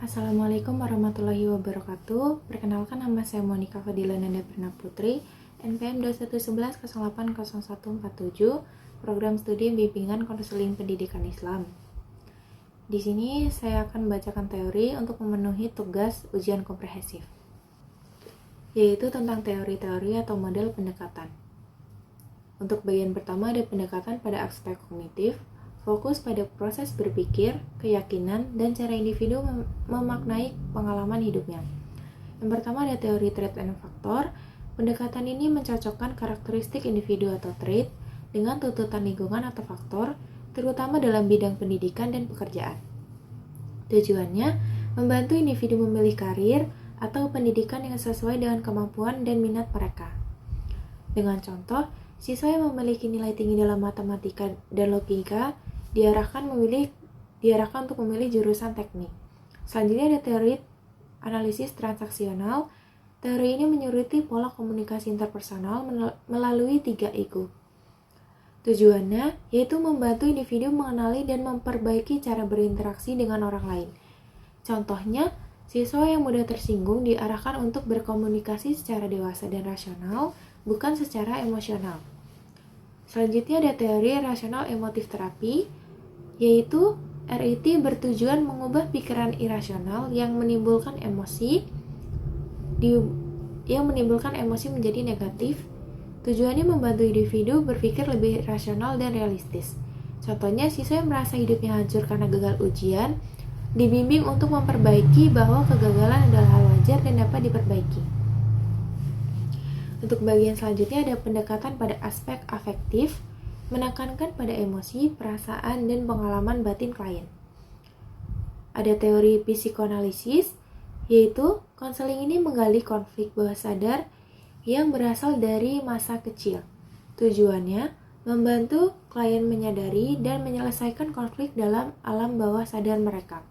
Assalamualaikum warahmatullahi wabarakatuh. Perkenalkan, nama saya Monika Fadila Nanda Prana Putri, NPM 2111080147, Program Studi Bimbingan Konseling Pendidikan Islam. Di sini saya akan membacakan teori untuk memenuhi tugas ujian komprehensif, yaitu tentang teori-teori atau model pendekatan. Untuk bagian pertama ada pendekatan pada aspek kognitif, fokus pada proses berpikir, keyakinan, dan cara individu memaknai pengalaman hidupnya. Yang pertama ada teori trait and factor. Pendekatan ini mencocokkan karakteristik individu atau trait dengan tuntutan lingkungan atau faktor, terutama dalam bidang pendidikan dan pekerjaan. Tujuannya, membantu individu memilih karir atau pendidikan yang sesuai dengan kemampuan dan minat mereka. Dengan contoh, siswa yang memiliki nilai tinggi dalam matematika dan logika diarahkan untuk memilih jurusan teknik. Selanjutnya ada teori analisis transaksional. Teori ini menyoroti pola komunikasi interpersonal melalui 3 ego. Tujuannya yaitu membantu individu mengenali dan memperbaiki cara berinteraksi dengan orang lain. Contohnya, siswa yang mudah tersinggung diarahkan untuk berkomunikasi secara dewasa dan rasional, bukan secara emosional. Selanjutnya ada teori rasional emotif terapi, yaitu RIT bertujuan mengubah pikiran irasional yang menimbulkan emosi menjadi negatif. Tujuannya membantu individu berpikir lebih rasional dan realistis. Contohnya, siswa yang merasa hidupnya hancur karena gagal ujian dibimbing untuk memperbaiki bahwa kegagalan adalah hal wajar dan dapat diperbaiki. Untuk bagian selanjutnya ada pendekatan pada aspek afektif, menekankan pada emosi, perasaan, dan pengalaman batin klien. Ada teori psikoanalisis, yaitu konseling ini menggali konflik bawah sadar yang berasal dari masa kecil. Tujuannya, membantu klien menyadari dan menyelesaikan konflik dalam alam bawah sadar mereka.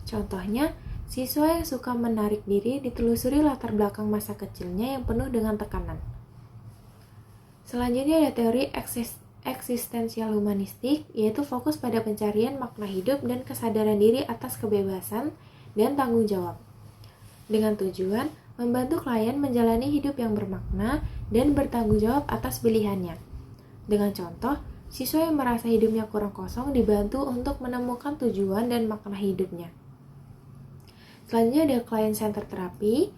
Contohnya, siswa yang suka menarik diri ditelusuri latar belakang masa kecilnya yang penuh dengan tekanan. Selanjutnya ada teori eksistensial humanistik, yaitu fokus pada pencarian makna hidup dan kesadaran diri atas kebebasan dan tanggung jawab. Dengan tujuan membantu klien menjalani hidup yang bermakna dan bertanggung jawab atas pilihannya. Dengan contoh, siswa yang merasa hidupnya kurang kosong dibantu untuk menemukan tujuan dan makna hidupnya. Selanjutnya ada client center therapy,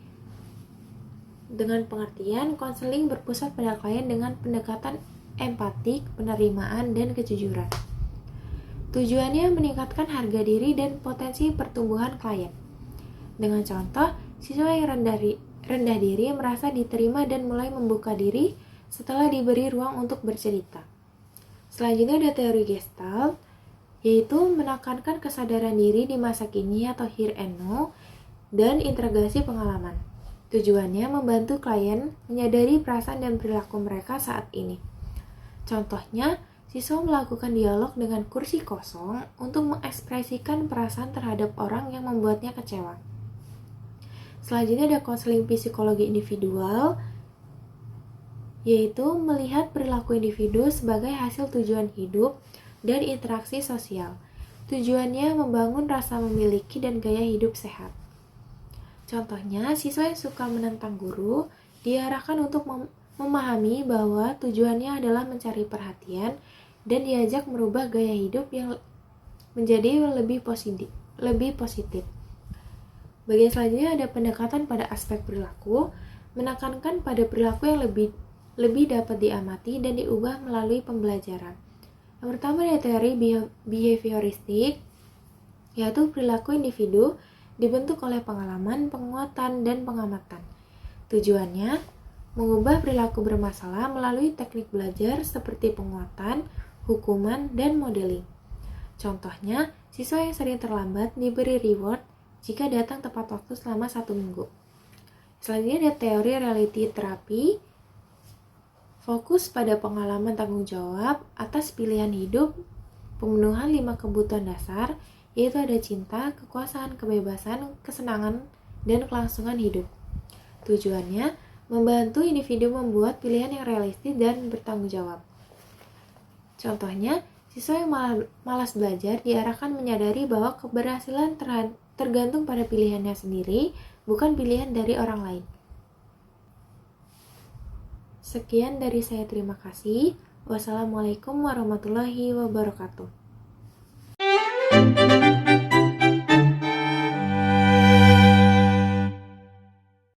dengan pengertian konseling berpusat pada klien dengan pendekatan empatik, penerimaan, dan kejujuran. Tujuannya meningkatkan harga diri dan potensi pertumbuhan klien. Dengan contoh, siswa yang rendah diri merasa diterima dan mulai membuka diri setelah diberi ruang untuk bercerita. Selanjutnya ada teori Gestalt, yaitu menekankan kesadaran diri di masa kini atau here and now, dan integrasi pengalaman. Tujuannya membantu klien menyadari perasaan dan perilaku mereka saat ini. Contohnya, siswa melakukan dialog dengan kursi kosong untuk mengekspresikan perasaan terhadap orang yang membuatnya kecewa. Selanjutnya ada konseling psikologi individual, yaitu melihat perilaku individu sebagai hasil tujuan hidup dan interaksi sosial. Tujuannya membangun rasa memiliki dan gaya hidup sehat. Contohnya, siswa yang suka menentang guru diarahkan untuk memahami bahwa tujuannya adalah mencari perhatian dan diajak merubah gaya hidup yang menjadi lebih positif. Bagian selanjutnya ada pendekatan pada aspek perilaku, menekankan pada perilaku yang lebih dapat diamati dan diubah melalui pembelajaran. Yang pertama ada teori behavioristik, yaitu perilaku individu dibentuk oleh pengalaman, penguatan, dan pengamatan. Tujuannya mengubah perilaku bermasalah melalui teknik belajar seperti penguatan, hukuman, dan modeling. Contohnya, siswa yang sering terlambat diberi reward jika datang tepat waktu selama 1 minggu. Selanjutnya ada teori reality terapi, fokus pada pengalaman tanggung jawab atas pilihan hidup, pemenuhan 5 kebutuhan dasar, yaitu ada cinta, kekuasaan, kebebasan, kesenangan, dan kelangsungan hidup. Tujuannya membantu individu membuat pilihan yang realistis dan bertanggung jawab. Contohnya, siswa yang malas belajar diarahkan menyadari bahwa keberhasilan tergantung pada pilihannya sendiri, bukan pilihan dari orang lain. Sekian dari saya, terima kasih. Wassalamualaikum warahmatullahi wabarakatuh.